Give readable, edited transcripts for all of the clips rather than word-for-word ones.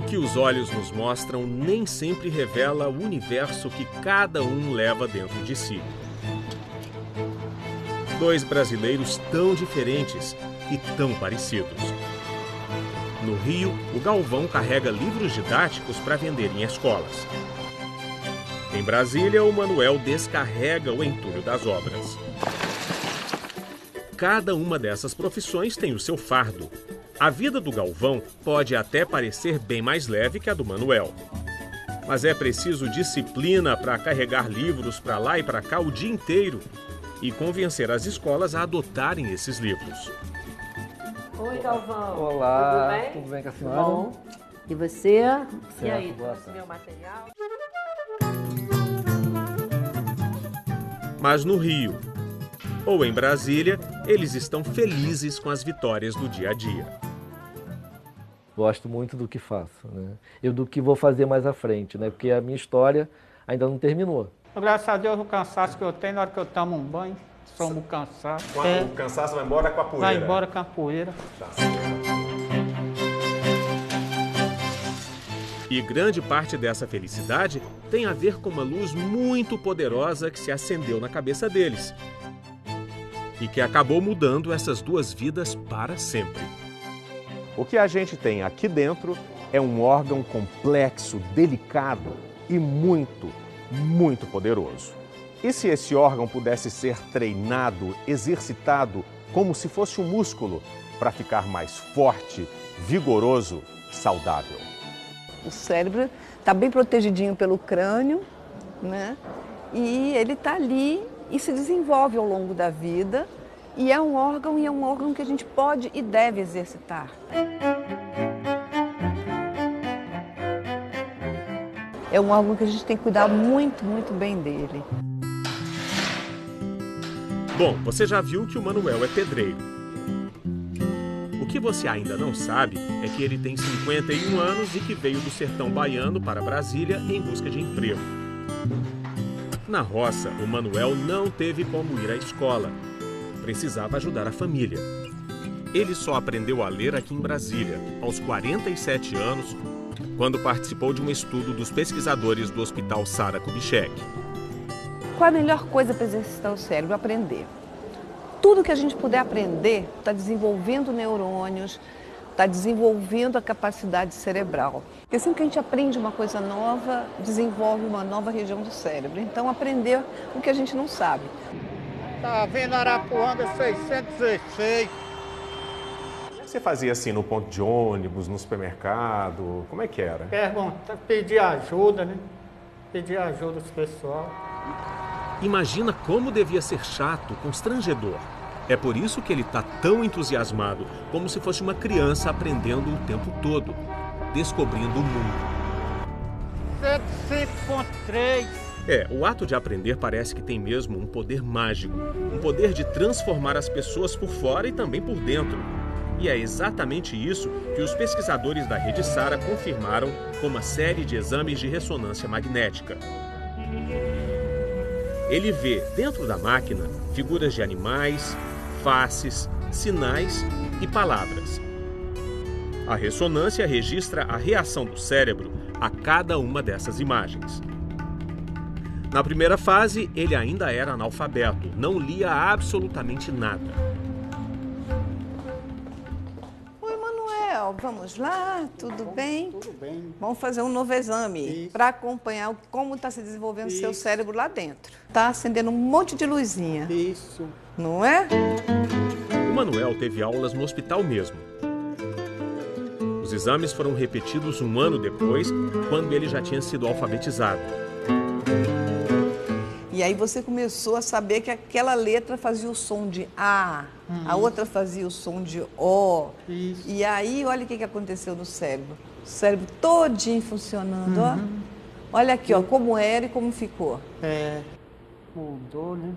O que os olhos nos mostram nem sempre revela o universo que cada um leva dentro de si. Dois brasileiros tão diferentes e tão parecidos. No Rio, o Galvão carrega livros didáticos para vender em escolas. Em Brasília, o Manuel descarrega o entulho das obras. Cada uma dessas profissões tem o seu fardo. A vida do Galvão pode até parecer bem mais leve que a do Manuel. Mas é preciso disciplina para carregar livros para lá e para cá o dia inteiro e convencer as escolas a adotarem esses livros. Oi, Galvão. Olá, tudo bem com a senhora? Bom. E você? Certo, e aí, boa trouxe meu material? Mas no Rio ou em Brasília, eles estão felizes com as vitórias do dia a dia. Gosto muito do que faço, né? E do que vou fazer mais à frente, né? Porque a minha história ainda não terminou. Graças a Deus o cansaço que eu tenho na hora que eu tomo um banho, somo cansado. O cansaço vai embora com a poeira. Vai embora com a poeira. E grande parte dessa felicidade tem a ver com uma luz muito poderosa que se acendeu na cabeça deles e que acabou mudando essas duas vidas para sempre. O que a gente tem aqui dentro é um órgão complexo, delicado e muito poderoso. E se esse órgão pudesse ser treinado, exercitado, como se fosse um músculo, para ficar mais forte, vigoroso, saudável? O cérebro está bem protegidinho pelo crânio, né? E ele está ali e se desenvolve ao longo da vida. E é um órgão que a gente pode e deve exercitar. É um órgão que a gente tem que cuidar muito bem dele. Bom, você já viu que o Manuel é pedreiro. O que você ainda não sabe é que ele tem 51 anos e que veio do sertão baiano para Brasília em busca de emprego. Na roça, o Manuel não teve como ir à escola. Precisava ajudar a família. Ele só aprendeu a ler aqui em Brasília, aos 47 anos, quando participou de um estudo dos pesquisadores do Hospital Sara Kubitschek. Qual a melhor coisa para exercitar o cérebro? Aprender. Tudo que a gente puder aprender está desenvolvendo neurônios, está desenvolvendo a capacidade cerebral. Porque sempre que a gente aprende uma coisa nova, desenvolve uma nova região do cérebro. Então, aprender o que a gente não sabe. Tá vendo Arapuanga 616. Você fazia assim no ponto de ônibus, no supermercado? Como é que era? Pergunta, pedir ajuda, né? Pedir ajuda do pessoal. Imagina como devia ser chato, constrangedor. É por isso que ele está tão entusiasmado, como se fosse uma criança aprendendo o tempo todo, descobrindo o mundo. 105.3. O ato de aprender parece que tem mesmo um poder mágico, um poder de transformar as pessoas por fora e também por dentro. E é exatamente isso que os pesquisadores da Rede Sara confirmaram com uma série de exames de ressonância magnética. Ele vê, dentro da máquina, figuras de animais, faces, sinais e palavras. A ressonância registra a reação do cérebro a cada uma dessas imagens. Na primeira fase, ele ainda era analfabeto, não lia absolutamente nada. Oi, Manuel, vamos lá? Tudo bem? Tudo bem. Vamos fazer um novo exame para acompanhar como está se desenvolvendo o seu cérebro lá dentro. Está acendendo um monte de luzinha. Isso. Não é? O Manuel teve aulas no hospital mesmo. Os exames foram repetidos um ano depois, quando ele já tinha sido alfabetizado. E aí você começou a saber que aquela letra fazia o som de A, a outra fazia o som de O. Isso. E aí, olha o que aconteceu no cérebro. O cérebro todinho funcionando, ó. Olha aqui, ó, como era e como ficou. Mudou, né?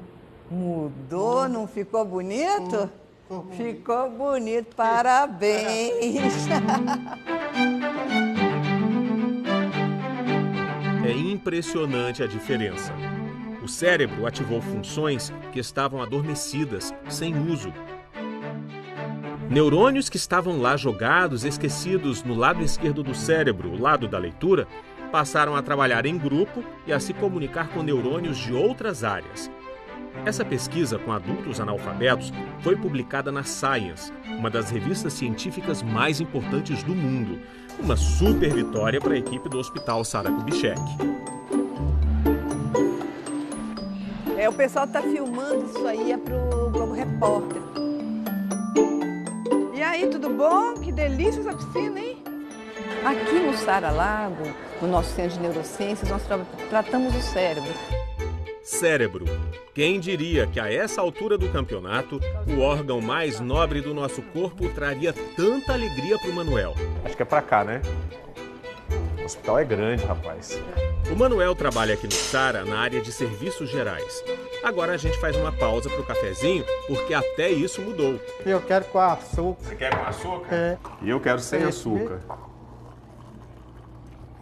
Mudou, não ficou bonito? Ficou bonito, parabéns. É impressionante a diferença. O cérebro ativou funções que estavam adormecidas, sem uso. Neurônios que estavam lá jogados, esquecidos no lado esquerdo do cérebro, o lado da leitura, passaram a trabalhar em grupo e a se comunicar com neurônios de outras áreas. Essa pesquisa com adultos analfabetos foi publicada na Science, uma das revistas científicas mais importantes do mundo. Uma super vitória para a equipe do Hospital Sara Kubitschek. O pessoal está filmando isso aí, é pro Globo Repórter. E aí, tudo bom? Que delícia essa piscina, hein? Aqui no Sara Lago, no nosso Centro de Neurociências, nós tratamos o cérebro. Cérebro. Quem diria que a essa altura do campeonato, o órgão mais nobre do nosso corpo traria tanta alegria para o Manuel? Acho que é pra cá, né? O hospital é grande, rapaz. O Manuel trabalha aqui no Sara na área de serviços gerais. Agora a gente faz uma pausa para o cafezinho, porque até isso mudou. Eu quero com açúcar. Você quer com açúcar? É. E eu quero sem açúcar.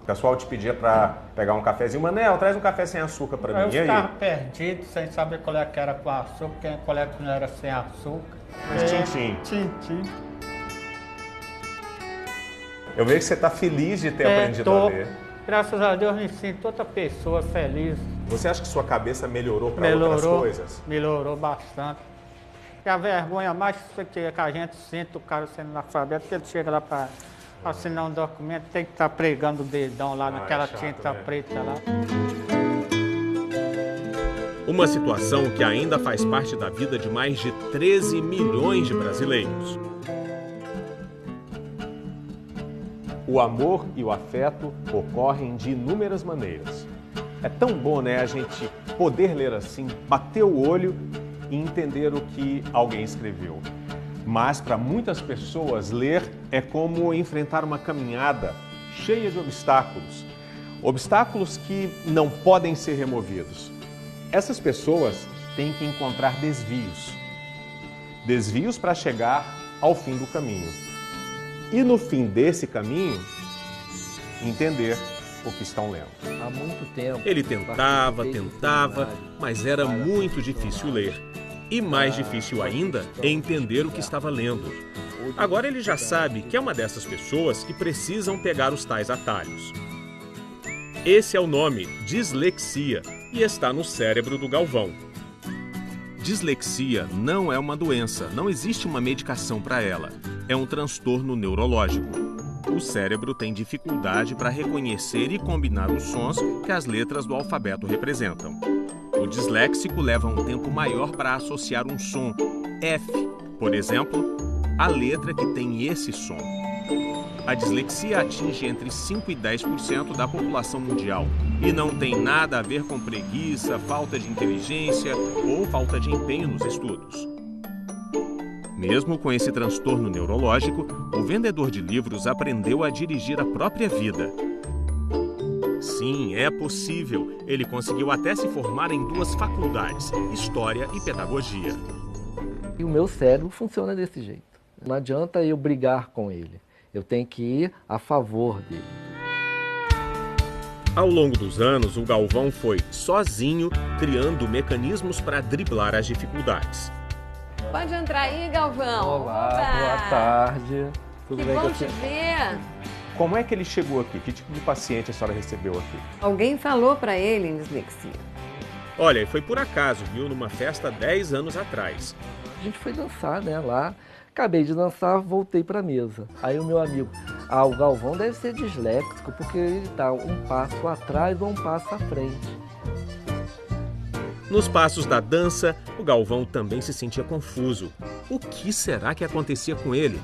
O pessoal te pedia pra pegar um cafezinho. Manel, traz um café sem açúcar pra Eu mim. E aí? ficava perdido, sem saber qual é que era com açúcar, qual é que não era sem açúcar. Mas tchim-tchim. Tchim-tchim. Eu vejo que você tá feliz de ter aprendido a ler. Graças a Deus me sinto outra pessoa feliz. Você acha que sua cabeça melhorou pra outras coisas? Melhorou bastante. E a vergonha mais que a gente sente, o cara sendo analfabeto, que ele chega lá para assinar um documento, tem que estar pregando o dedão lá naquela chato, tinta né? preta lá. Uma situação que ainda faz parte da vida de mais de 13 milhões de brasileiros. O amor e o afeto ocorrem de inúmeras maneiras. É tão bom, né, a gente poder ler assim, bater o olho e entender o que alguém escreveu. Mas para muitas pessoas, ler é como enfrentar uma caminhada cheia de obstáculos. Obstáculos que não podem ser removidos. Essas pessoas têm que encontrar desvios. Desvios para chegar ao fim do caminho. E no fim desse caminho, entender o que estão lendo. Há muito tempo. Ele tentava, mas era muito difícil ler. E mais difícil ainda é entender o que estava lendo. Agora ele já sabe que é uma dessas pessoas que precisam pegar os tais atalhos. Esse é o nome, dislexia, e está no cérebro do Galvão. Dislexia não é uma doença, não existe uma medicação para ela. É um transtorno neurológico. O cérebro tem dificuldade para reconhecer e combinar os sons que as letras do alfabeto representam. O disléxico leva um tempo maior para associar um som, F, por exemplo, à letra que tem esse som. A dislexia atinge entre 5% e 10% da população mundial e não tem nada a ver com preguiça, falta de inteligência ou falta de empenho nos estudos. Mesmo com esse transtorno neurológico, o vendedor de livros aprendeu a dirigir a própria vida. Sim, é possível. Ele conseguiu até se formar em 2 faculdades, História e Pedagogia. E o meu cérebro funciona desse jeito. Não adianta eu brigar com ele. Eu tenho que ir a favor dele. Ao longo dos anos, o Galvão foi, sozinho, criando mecanismos para driblar as dificuldades. Pode entrar aí, Galvão. Olá, Opa! boa tarde. Tudo Que bem bom com te você? ver. Como é que ele chegou aqui? Que tipo de paciente a senhora recebeu aqui? Alguém falou pra ele em dislexia. Olha, foi por acaso, viu, numa festa 10 anos atrás. A gente foi dançar, né, lá. Acabei de dançar, voltei para a mesa. Aí o meu amigo, o Galvão deve ser disléxico, porque ele está um passo atrás ou um passo à frente. Nos passos da dança, o Galvão também se sentia confuso. O que será que acontecia com ele?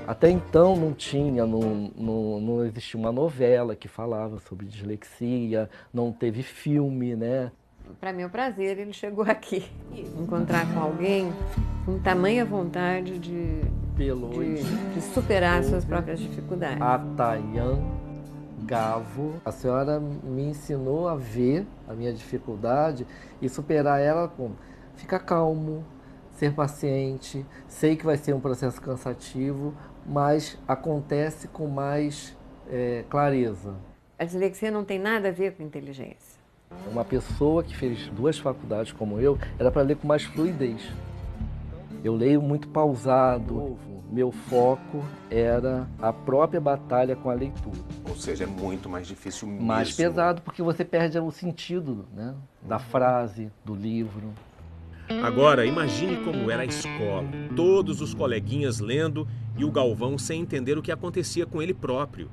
Até então não existia uma novela que falava sobre dislexia, não teve filme, né? Para meu prazer, ele chegou aqui. Encontrar com alguém com tamanha vontade de superar suas próprias dificuldades. A Tayan Gavo, a senhora me ensinou a ver a minha dificuldade e superar ela com ficar calmo, ser paciente. Sei que vai ser um processo cansativo, mas acontece com mais clareza. A dislexia não tem nada a ver com inteligência. Uma pessoa que fez 2 faculdades como eu, era para ler com mais fluidez. Eu leio muito pausado. Meu foco era a própria batalha com a leitura. Ou seja, é muito mais difícil mesmo. Mais pesado porque você perde o sentido, né, da frase, do livro. Agora, imagine como era a escola. Todos os coleguinhas lendo e o Galvão sem entender o que acontecia com ele próprio.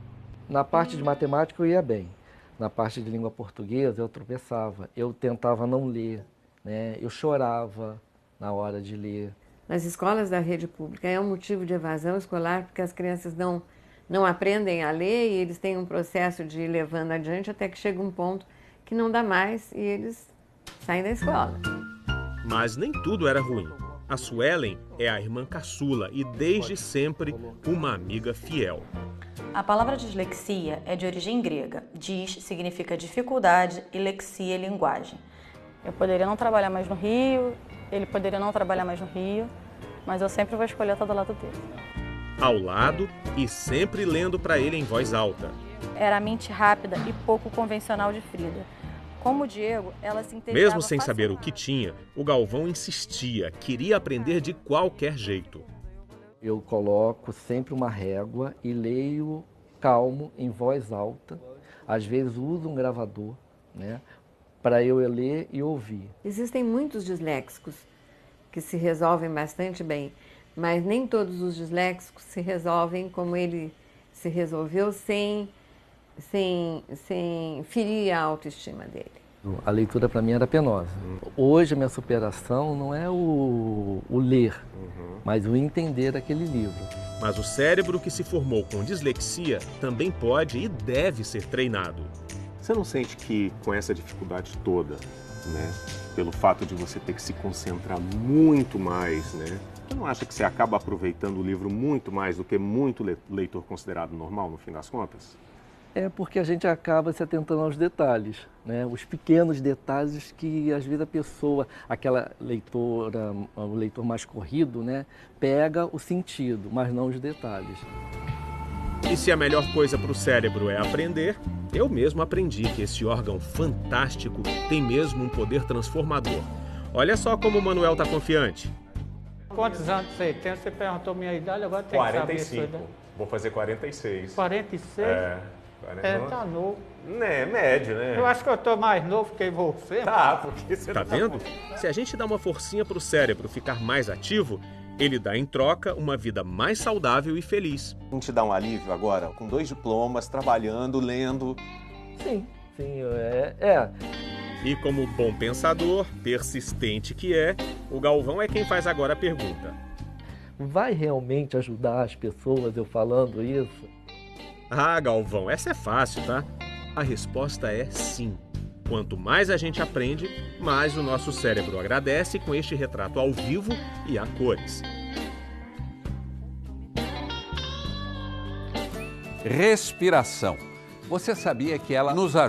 Na parte de matemática eu ia bem. Na parte de língua portuguesa eu tropeçava. Eu tentava não ler, né? Eu chorava na hora de ler. Nas escolas da rede pública é um motivo de evasão escolar porque as crianças não aprendem a ler e eles têm um processo de ir levando adiante até que chega um ponto que não dá mais e eles saem da escola. Mas nem tudo era ruim. A Suelen é a irmã caçula e desde sempre uma amiga fiel. A palavra dislexia é de origem grega. Dis significa dificuldade e lexia é linguagem. Eu poderia não trabalhar mais no Rio, ele poderia não trabalhar mais no Rio, mas eu sempre vou escolher estar do lado dele. Ao lado e sempre lendo para ele em voz alta. Era a mente rápida e pouco convencional de Frida. Como o Diego, ela se integrava Mesmo sem saber o que tinha, o Galvão insistia, queria aprender de qualquer jeito. Eu coloco sempre uma régua e leio calmo, em voz alta. Às vezes uso um gravador, né, para eu ler e ouvir. Existem muitos disléxicos que se resolvem bastante bem, mas nem todos os disléxicos se resolvem como ele se resolveu sem ferir a autoestima dele. A leitura para mim era penosa. Hoje a minha superação não é o ler, mas o entender aquele livro. Mas o cérebro que se formou com dislexia também pode e deve ser treinado. Você não sente que com essa dificuldade toda, né, pelo fato de você ter que se concentrar muito mais, né, você não acha que você acaba aproveitando o livro muito mais do que muito leitor considerado normal, no fim das contas? É porque a gente acaba se atentando aos detalhes, né? Os pequenos detalhes que às vezes a pessoa, aquela leitora, o leitor mais corrido, né, pega o sentido, mas não os detalhes. E se a melhor coisa para o cérebro é aprender, eu mesmo aprendi que esse órgão fantástico tem mesmo um poder transformador. Olha só como o Manuel está confiante. Quantos anos você tem? Você perguntou minha idade, agora tem que saber 45. Vou fazer 46. 46? Tá novo. É, médio, né? Eu acho que eu tô mais novo que você. Tá, porque você Tá vendo? Se a gente dá uma forcinha para o cérebro ficar mais ativo, ele dá em troca uma vida mais saudável e feliz. A gente dá um alívio agora, com 2 diplomas, trabalhando, lendo. Sim, E como bom pensador, persistente que é, o Galvão é quem faz agora a pergunta. Vai realmente ajudar as pessoas eu falando isso? Ah, Galvão, essa é fácil, tá? A resposta é sim. Quanto mais a gente aprende, mais o nosso cérebro agradece com este retrato ao vivo e a cores. Respiração. Você sabia que ela nos ajuda